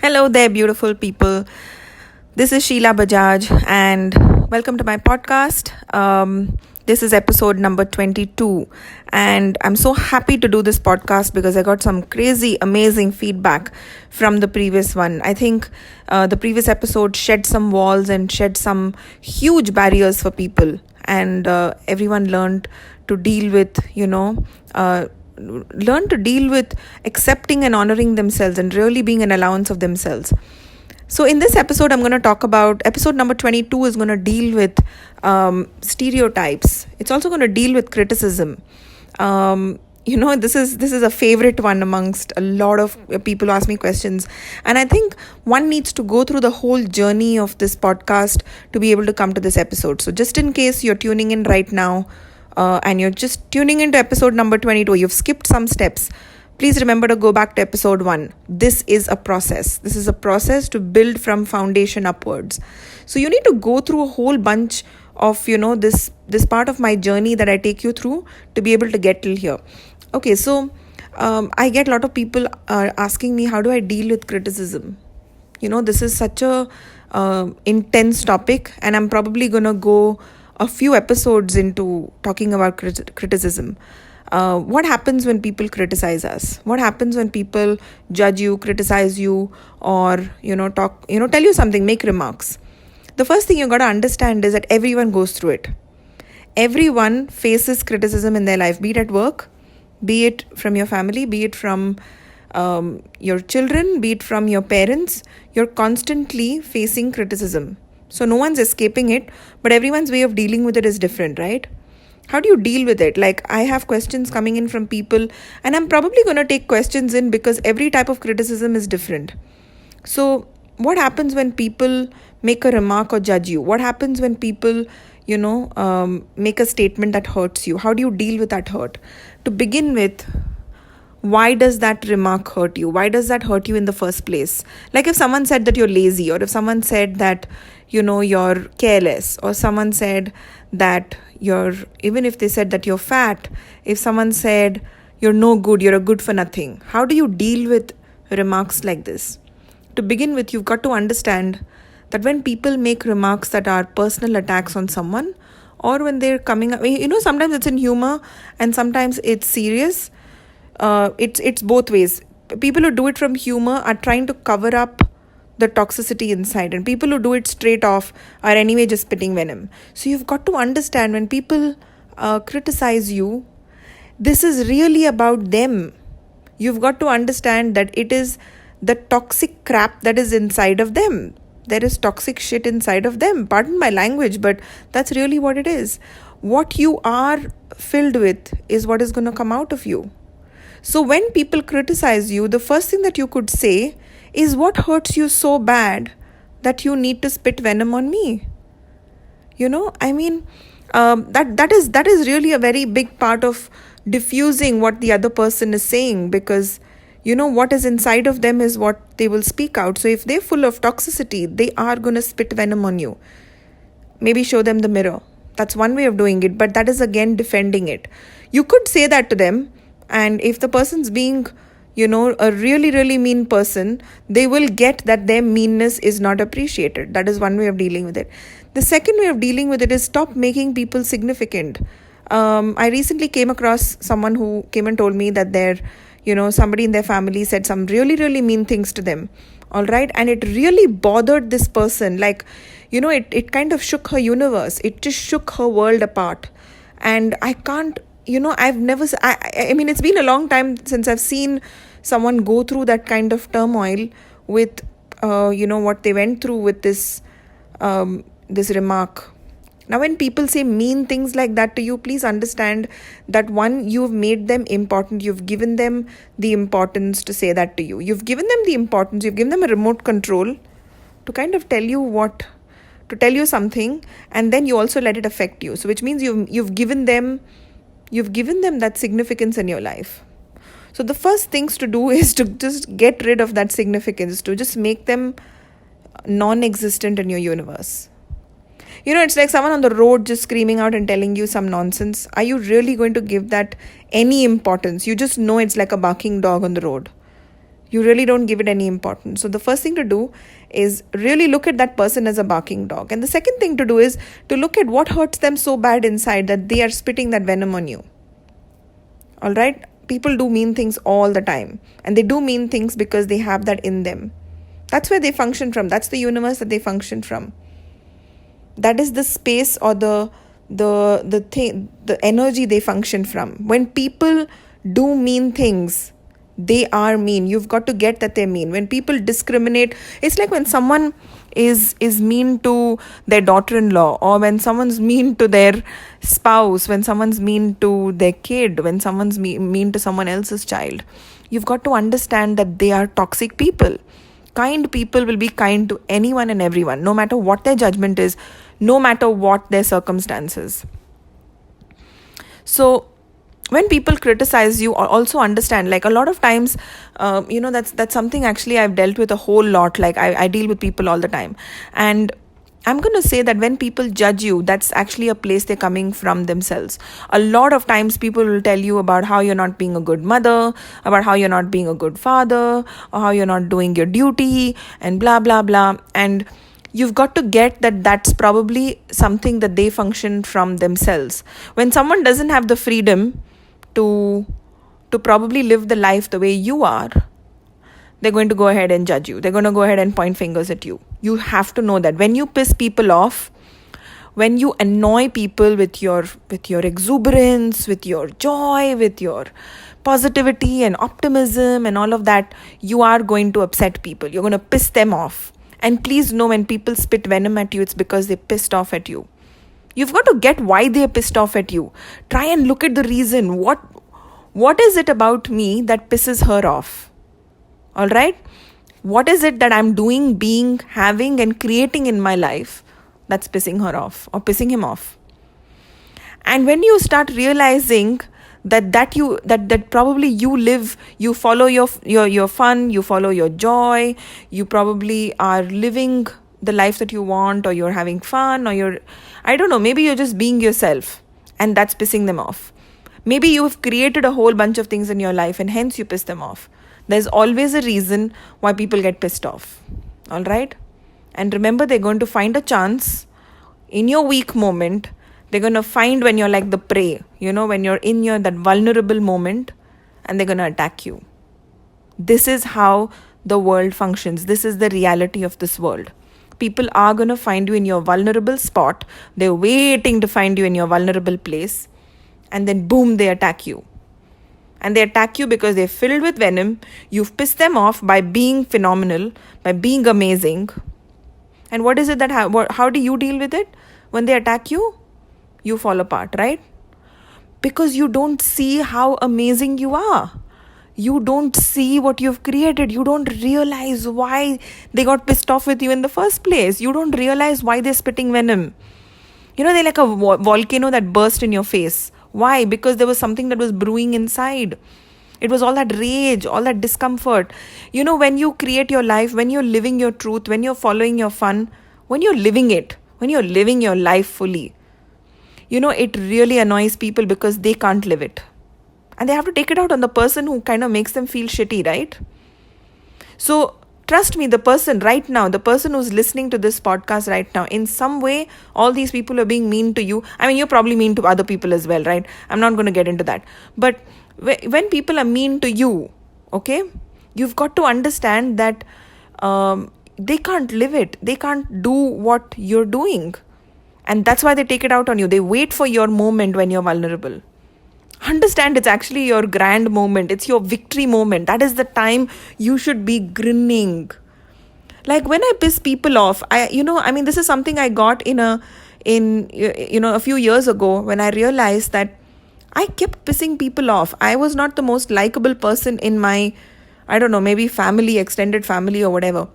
Hello there, beautiful people. This is Sheelaa Bajaj, and welcome to my podcast. This is episode number 22, and I'm so happy to do this podcast because I got some crazy, amazing feedback from the previous one. I think the previous episode shed some walls and shed some huge barriers for people, and everyone learned to deal with, learn to deal with accepting and honoring themselves and really being an allowance of themselves. So, in this episode, I'm going to talk about episode number 22 is going to deal with stereotypes. It's also going to deal with criticism. This is a favorite one amongst a lot of people who ask me questions, and I think one needs to go through the whole journey of this podcast to be able to come to this episode. So, just in case you're tuning in right now, and you're just tuning into episode number 22, you've skipped some steps, please remember to go back to episode 1. This is a process. This is a process to build from foundation upwards. So you need to go through a whole bunch of, this part of my journey that I take you through to be able to get till here. Okay, so I get a lot of people asking me, how do I deal with criticism? This is such a intense topic, and I'm probably going to go a few episodes into talking about criticism. What happens when people criticize us? What happens when people judge you, criticize you, or tell you something, make remarks? The first thing you got to understand is that everyone goes through it. Everyone faces criticism in their life, be it at work, be it from your family, be it from your children, be it from your parents. You're constantly facing criticism. So no one's escaping it, but everyone's way of dealing with it is different, right? How do you deal with it? Like, I have questions coming in from people, and I'm probably going to take questions in because every type of criticism is different. So what happens when people make a remark or judge you? What happens when people, make a statement that hurts you? How do you deal with that hurt? To begin with, why does that remark hurt you? Why does that hurt you in the first place? Like, if someone said that you're lazy, or if someone said that, you're careless, or someone said that even if they said that you're fat, if someone said you're no good, you're a good for nothing, how do you deal with remarks like this? To begin with, you've got to understand that when people make remarks that are personal attacks on someone, or when they're coming up, sometimes it's in humor and sometimes it's serious. It's both ways. People who do it from humor are trying to cover up the toxicity inside, and people who do it straight off are anyway just spitting venom. So you've got to understand, when people criticize you, this is really about them. You've got to understand that it is the toxic crap that is inside of them. There is toxic shit inside of them. Pardon my language, but that's really what it is. What you are filled with is what is going to come out of you. So when people criticize you, the first thing that you could say is, what hurts you so bad that you need to spit venom on me? That is really a very big part of diffusing what the other person is saying, because what is inside of them is what they will speak out. So if they're full of toxicity, they are going to spit venom on you. Maybe show them the mirror. That's one way of doing it, but that is again defending it. You could say that to them, and if the person's being a really, really mean person, they will get that their meanness is not appreciated. That is one way of dealing with it. The second way of dealing with it is, stop making people significant. I recently came across someone who came and told me that somebody in their family said some really, really mean things to them. All right. And it really bothered this person. Like, it kind of shook her universe. It just shook her world apart. And I can't, I've never, I mean, it's been a long time since I've seen someone go through that kind of turmoil with, what they went through with this remark. Now, when people say mean things like that to you, please understand that, one, you've made them important. You've given them the importance to say that to you. You've given them the importance. You've given them a remote control to kind of tell you something, and then you also let it affect you. So which means you've given them that significance in your life. So the first things to do is to just get rid of that significance, to just make them non-existent in your universe. It's like someone on the road just screaming out and telling you some nonsense. Are you really going to give that any importance? You just know it's like a barking dog on the road. You really don't give it any importance. So the first thing to do is really look at that person as a barking dog. And the second thing to do is to look at what hurts them so bad inside that they are spitting that venom on you. All right? People do mean things all the time. And they do mean things because they have that in them. That's where they function from. That's the universe that they function from. That is the space or the thing, the energy they function from. When people do mean things, they are mean. You've got to get that they're mean. When people discriminate, it's like when someone is mean to their daughter-in-law, or when someone's mean to their spouse, when someone's mean to their kid, when someone's mean to someone else's child. You've got to understand that they are toxic people. Kind people will be kind to anyone and everyone, no matter what their judgment is, no matter what their circumstances. So when people criticize you, also understand, like a lot of times, that's something actually I've dealt with a whole lot. Like I deal with people all the time. And I'm going to say that when people judge you, that's actually a place they're coming from themselves. A lot of times people will tell you about how you're not being a good mother, about how you're not being a good father, or how you're not doing your duty, and blah, blah, blah. And you've got to get that that's probably something that they function from themselves. When someone doesn't have the freedom to probably live the life the way you are, they're going to go ahead and judge you. They're going to go ahead and point fingers at you. You have to know that when you piss people off, when you annoy people with your exuberance, with your joy, with your positivity and optimism and all of that, you are going to upset people. You're going to piss them off. And please know, when people spit venom at you, it's because they're pissed off at you. You've got to get why they're pissed off at you. Try and look at the reason. What is it about me that pisses her off? All right? What is it that I'm doing, being, having, and creating in my life that's pissing her off or pissing him off? And when you start realizing that probably you follow your fun, you follow your joy, you probably are living the life that you want, or you're having fun, or I don't know, maybe you're just being yourself, and that's pissing them off. Maybe you've created a whole bunch of things in your life and hence you piss them off. There's always a reason why people get pissed off. All right? And remember, they're going to find a chance in your weak moment. They're going to find when you're like the prey, when you're in that vulnerable moment, and they're going to attack you. This is how the world functions. This is the reality of this world. People are going to find you in your vulnerable spot. They're waiting to find you in your vulnerable place. And then boom, they attack you. And they attack you because they're filled with venom. You've pissed them off by being phenomenal, by being amazing. And what is it that, how do you deal with it? When they attack you, you fall apart, right? Because you don't see how amazing you are. You don't see what you've created. You don't realize why they got pissed off with you in the first place. You don't realize why they're spitting venom. They're like a volcano that burst in your face. Why? Because there was something that was brewing inside. It was all that rage, all that discomfort. When you create your life, when you're living your truth, when you're following your fun, when you're living it, when you're living your life fully, it really annoys people because they can't live it. And they have to take it out on the person who kind of makes them feel shitty, right? So trust me, the person right now, the person who's listening to this podcast right now, in some way, all these people are being mean to you. I mean, you're probably mean to other people as well, right? I'm not going to get into that. But when people are mean to you, okay, you've got to understand that they can't live it. They can't do what you're doing. And that's why they take it out on you. They wait for your moment when you're vulnerable. Understand, it's actually your grand moment. It's your victory moment. That is the time you should be grinning. Like when I piss people off, this is something I got in a few years ago, when I realized that I kept pissing people off. I was not the most likable person in my, I don't know, maybe family, extended family or whatever.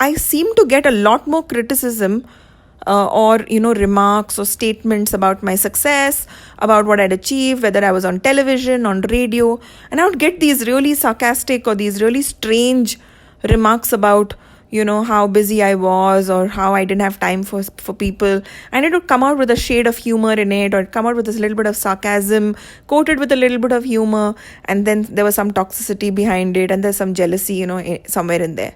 I seem to get a lot more criticism or remarks or statements about my success, about what I'd achieved, whether I was on television, on radio, and I would get these really sarcastic or these really strange remarks about how busy I was or how I didn't have time for people. And it would come out with a shade of humor in it, or come out with this little bit of sarcasm, coated with a little bit of humor. And then there was some toxicity behind it, and there's some jealousy, somewhere in there.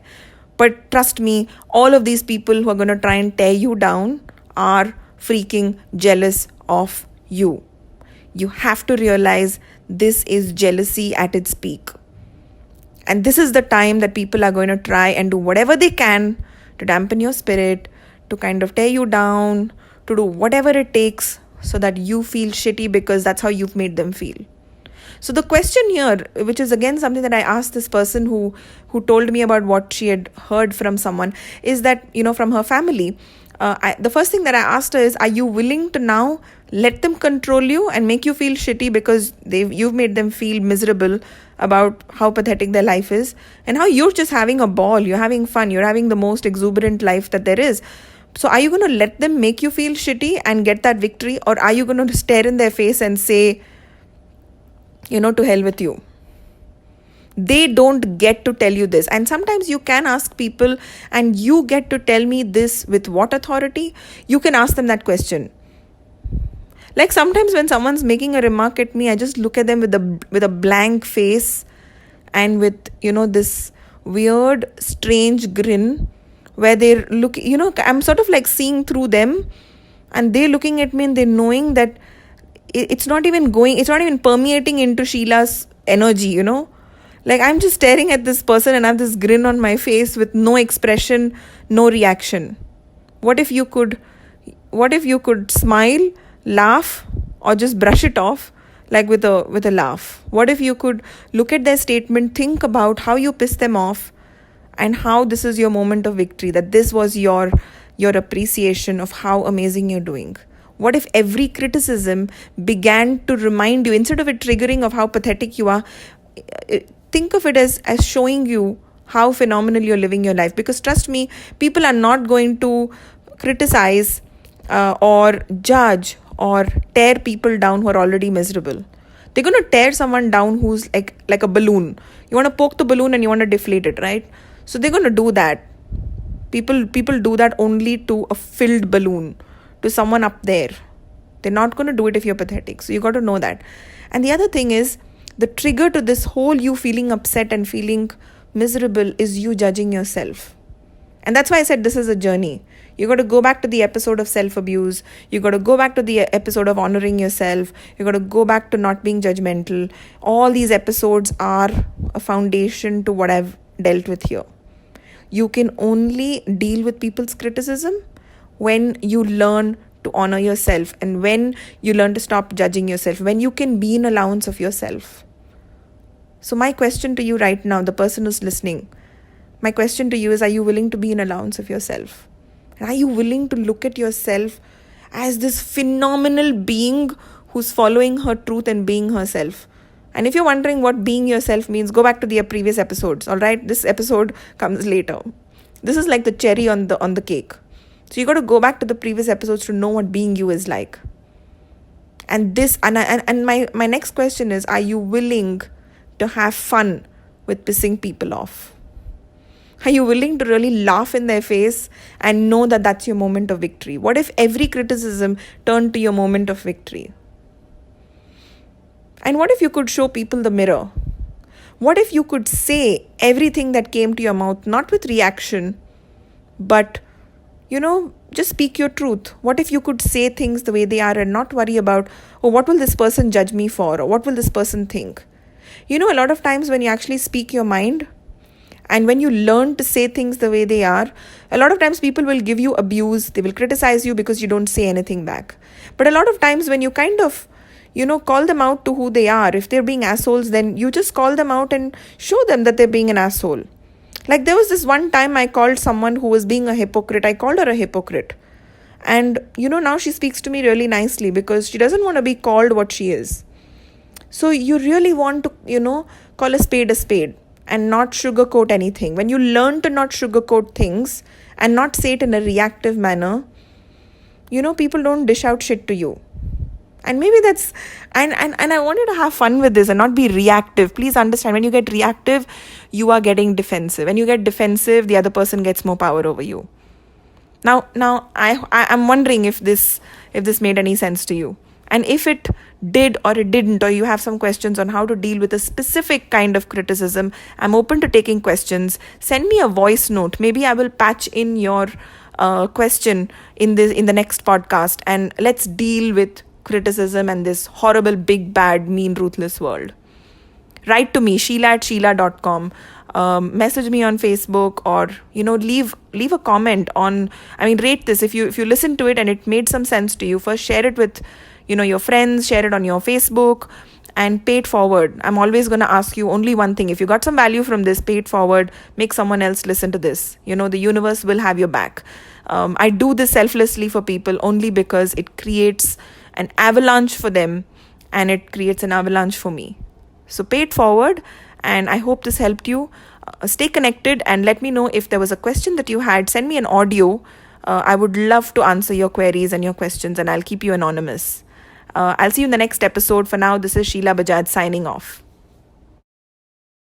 But trust me, all of these people who are going to try and tear you down are freaking jealous of you. You have to realize this is jealousy at its peak. And this is the time that people are going to try and do whatever they can to dampen your spirit, to kind of tear you down, to do whatever it takes so that you feel shitty, because that's how you've made them feel. So the question here, which is again something that I asked this person who told me about what she had heard from someone, is that, from her family, the first thing that I asked her is, are you willing to now let them control you and make you feel shitty because you've made them feel miserable about how pathetic their life is, and how you're just having a ball, you're having fun, you're having the most exuberant life that there is. So are you going to let them make you feel shitty and get that victory, or are you going to stare in their face and say, to hell with you? They don't get to tell you this. And sometimes you can ask people, and you get to tell me this with what authority? You can ask them that question. Like sometimes when someone's making a remark at me, I just look at them with a blank face and with, this weird, strange grin where they're looking, I'm sort of like seeing through them, and they're looking at me and they're knowing that it's not even permeating into Sheelaa's energy, Like I'm just staring at this person and I have this grin on my face with no expression, no reaction. What if you could smile, laugh, or just brush it off like with a laugh? What if you could look at their statement, think about how you pissed them off, and how this is your moment of victory, that this was your appreciation of how amazing you're doing? What if every criticism began to remind you, instead of it triggering of how pathetic you are, think of it as showing you how phenomenal you're living your life? Because trust me, people are not going to criticize or judge or tear people down who are already miserable. They're going to tear someone down who's like a balloon. You want to poke the balloon and you want to deflate it, right? So they're going to do that. People do that only to a filled balloon, to someone up there. They're not going to do it if you're pathetic. So you got to know that. And the other thing is, the trigger to this whole you feeling upset and feeling miserable is you judging yourself. And that's why I said this is a journey. You got to go back to the episode of self-abuse. You got to go back to the episode of honoring yourself. You got to go back to not being judgmental. All these episodes are a foundation to what I've dealt with here. You can only deal with people's criticism when you learn to honor yourself, and when you learn to stop judging yourself, when you can be an allowance of yourself. So my question to you right now, the person who's listening, my question to you is, are you willing to be an allowance of yourself? And are you willing to look at yourself as this phenomenal being who's following her truth and being herself? And if you're wondering what being yourself means, go back to the previous episodes, all right? This episode comes later. This is like the cherry on the cake. So you got to go back to the previous episodes to know what being you is like. And my next question is, are you willing to have fun with pissing people off? Are you willing to really laugh in their face and know that that's your moment of victory? What if every criticism turned to your moment of victory? And what if you could show people the mirror? What if you could say everything that came to your mouth, not with reaction, but just speak your truth? What if you could say things the way they are and not worry about, what will this person judge me for? Or what will this person think? A lot of times when you actually speak your mind and when you learn to say things the way they are, a lot of times people will give you abuse. They will criticize you because you don't say anything back. But a lot of times when you kind of, call them out to who they are, if they're being assholes, then you just call them out and show them that they're being an asshole. Like there was this one time I called someone who was being a hypocrite. I called her a hypocrite. And, now she speaks to me really nicely because she doesn't want to be called what she is. So you really want to, call a spade and not sugarcoat anything. When you learn to not sugarcoat things and not say it in a reactive manner, people don't dish out shit to you. And maybe that's, and I wanted to have fun with this and not be reactive. Please understand, when you get reactive, you are getting defensive. When you get defensive, the other person gets more power over you. Now I'm wondering if this made any sense to you. And if it did or it didn't, or you have some questions on how to deal with a specific kind of criticism, I'm open to taking questions. Send me a voice note. Maybe I will patch in your question in the next podcast, and let's deal with criticism and this horrible, big, bad, mean, ruthless world. Write to me, sheelaa@sheelaa.com. Message me on Facebook, or leave a comment on. I mean, rate this. If you listen to it and it made some sense to you, first share it with your friends, share it on your Facebook, and pay it forward. I'm always going to ask you only one thing: if you got some value from this, pay it forward. Make someone else listen to this. The universe will have your back. I do this selflessly for people only because it creates an avalanche for them, and it creates an avalanche for me. So pay it forward, and I hope this helped you. Stay connected and let me know if there was a question that you had. Send me an audio. I would love to answer your queries and your questions, and I'll keep you anonymous. I'll see you in the next episode. For now, this is Sheelaa Bajaj signing off.